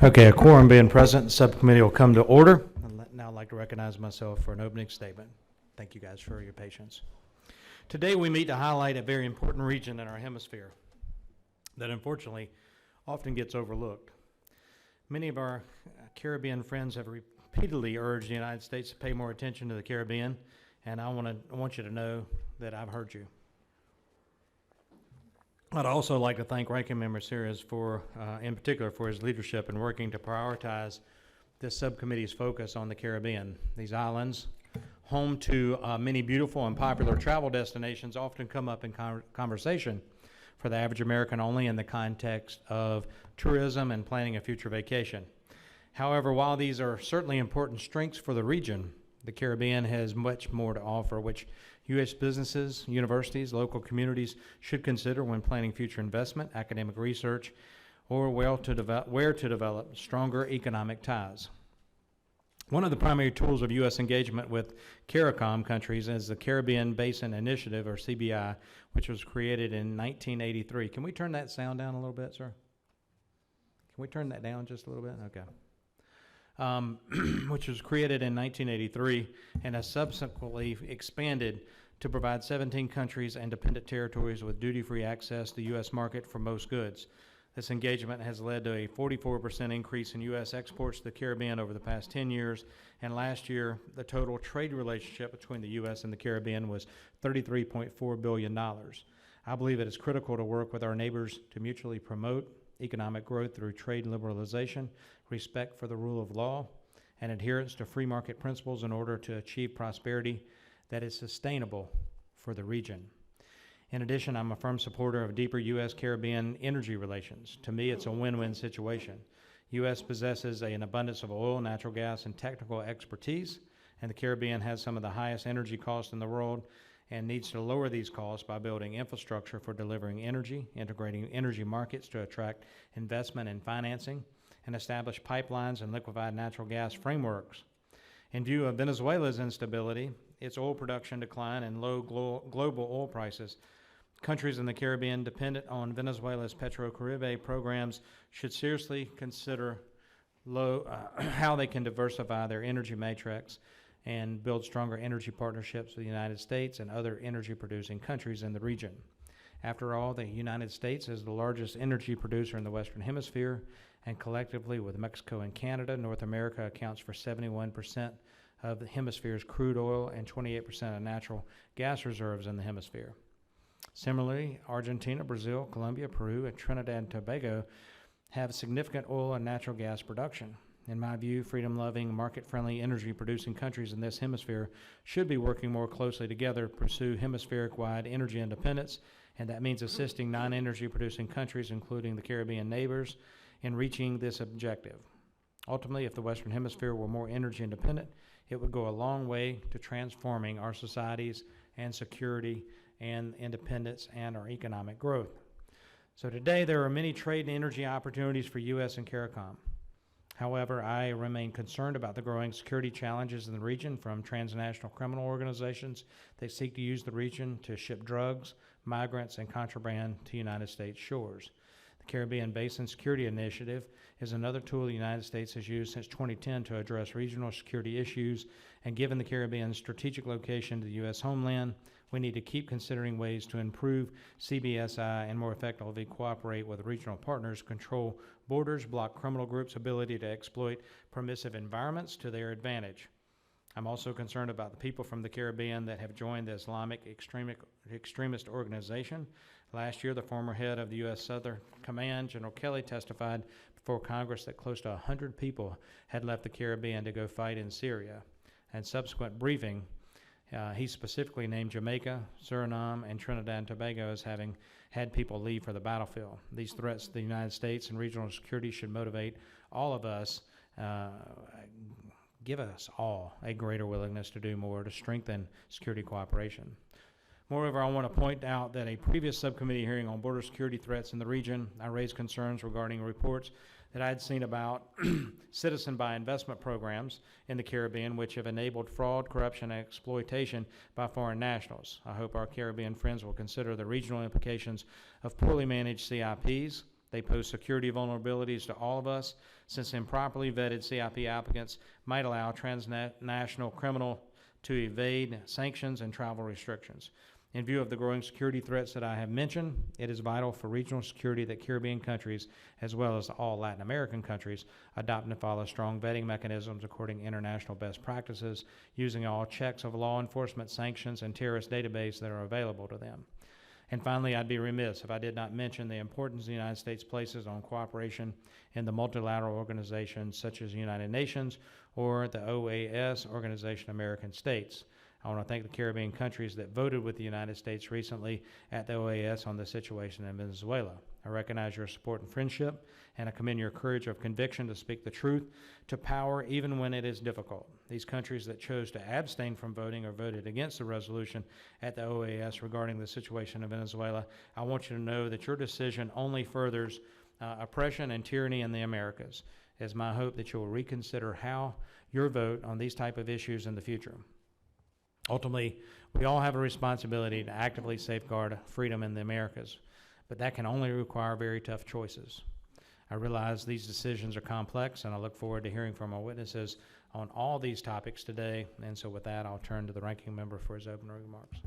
Okay, a quorum being present, the subcommittee will come to order. Now I'd like to recognize myself for an opening statement. Thank you guys for your patience. Today we meet to highlight a very important region in our hemisphere that unfortunately often gets overlooked. Many of our Caribbean friends have repeatedly urged the United States to pay more attention to the Caribbean, and I want you to know that I've heard you. I'd also like to thank Ranking Member Sears in particular, for his leadership in working to prioritize this subcommittee's focus on the Caribbean. These islands, home to many beautiful and popular travel destinations, often come up in conversation for the average American only in the context of tourism and planning a future vacation. However, while these are certainly important strengths for the region, the Caribbean has much more to offer, which U.S. businesses, universities, local communities should consider when planning future investment, academic research, or where to develop stronger economic ties. One of the primary tools of U.S. engagement with CARICOM countries is the Caribbean Basin Initiative, or CBI, which was created in 1983. Can we turn that sound down a little bit, sir? Can we turn that down just a little bit? Okay. Which was created in 1983 and has subsequently expanded to provide 17 countries and dependent territories with duty-free access to the U.S. market for most goods. This engagement has led to a 44% increase in U.S. exports to the Caribbean over the past 10 years, and last year the total trade relationship between the U.S. and the Caribbean was $33.4 billion. I believe it is critical to work with our neighbors to mutually promote economic growth through trade liberalization, respect for the rule of law, and adherence to free market principles in order to achieve prosperity that is sustainable for the region. In addition, I'm a firm supporter of deeper U.S.-Caribbean energy relations. To me, it's a win-win situation. U.S. possesses an abundance of oil, natural gas, and technical expertise, and the Caribbean has some of the highest energy costs in the world and needs to lower these costs by building infrastructure for delivering energy, integrating energy markets to attract investment and financing, and establish pipelines and liquefied natural gas frameworks. In view of Venezuela's instability, its oil production decline, and low global oil prices, countries in the Caribbean dependent on Venezuela's Petrocaribe programs should seriously consider how they can diversify their energy matrix and build stronger energy partnerships with the United States and other energy-producing countries in the region. After all, the United States is the largest energy producer in the Western Hemisphere, and collectively with Mexico and Canada, North America accounts for 71% of the hemisphere's crude oil and 28% of natural gas reserves in the hemisphere. Similarly, Argentina, Brazil, Colombia, Peru, and Trinidad and Tobago have significant oil and natural gas production. In my view, freedom-loving, market-friendly, energy-producing countries in this hemisphere should be working more closely together to pursue hemispheric-wide energy independence, and that means assisting non-energy-producing countries, including the Caribbean neighbors, in reaching this objective. Ultimately, if the Western Hemisphere were more energy independent, it would go a long way to transforming our societies and security and independence and our economic growth. So today, there are many trade and energy opportunities for U.S. and CARICOM. However, I remain concerned about the growing security challenges in the region from transnational criminal organizations that seek to use the region to ship drugs, migrants, and contraband to United States shores. The Caribbean Basin Security Initiative is another tool the United States has used since 2010 to address regional security issues, and given the Caribbean's strategic location to the U.S. homeland, we need to keep considering ways to improve CBSI and more effectively cooperate with regional partners, control borders, block criminal groups' ability to exploit permissive environments to their advantage. I'm also concerned about the people from the Caribbean that have joined the Islamic extremist organization. Last year, the former head of the U.S. Southern Command, General Kelly, testified before Congress that close to 100 people had left the Caribbean to go fight in Syria. And subsequent briefing, he specifically named Jamaica, Suriname, and Trinidad and Tobago as having had people leave for the battlefield. These threats to the United States and regional security should motivate all of us, give us all a greater willingness to do more to strengthen security cooperation. Moreover, I want to point out that a previous subcommittee hearing on border security threats in the region, I raised concerns regarding reports that I had seen about citizen by investment programs in the Caribbean, which have enabled fraud, corruption, and exploitation by foreign nationals. I hope our Caribbean friends will consider the regional implications of poorly managed CIPs They pose security vulnerabilities to all of us, since improperly vetted CIP applicants might allow transnational criminal to evade sanctions and travel restrictions. In view of the growing security threats that I have mentioned, it is vital for regional security that Caribbean countries, as well as all Latin American countries, adopt and follow strong vetting mechanisms according to international best practices, using all checks of law enforcement, sanctions, and terrorist database that are available to them. And finally, I'd be remiss if I did not mention the importance the United States places on cooperation in the multilateral organizations such as the United Nations or the OAS, Organization of American States. I want to thank the Caribbean countries that voted with the United States recently at the OAS on the situation in Venezuela. I recognize your support and friendship, and I commend your courage of conviction to speak the truth to power even when it is difficult. These countries that chose to abstain from voting or voted against the resolution at the OAS regarding the situation in Venezuela, I want you to know that your decision only furthers oppression and tyranny in the Americas. It is my hope that you will reconsider how your vote on these type of issues in the future. Ultimately, we all have a responsibility to actively safeguard freedom in the Americas, but that can only require very tough choices. I realize these decisions are complex, and I look forward to hearing from our witnesses on all these topics today. And so with that, I'll turn to the ranking member for his opening remarks.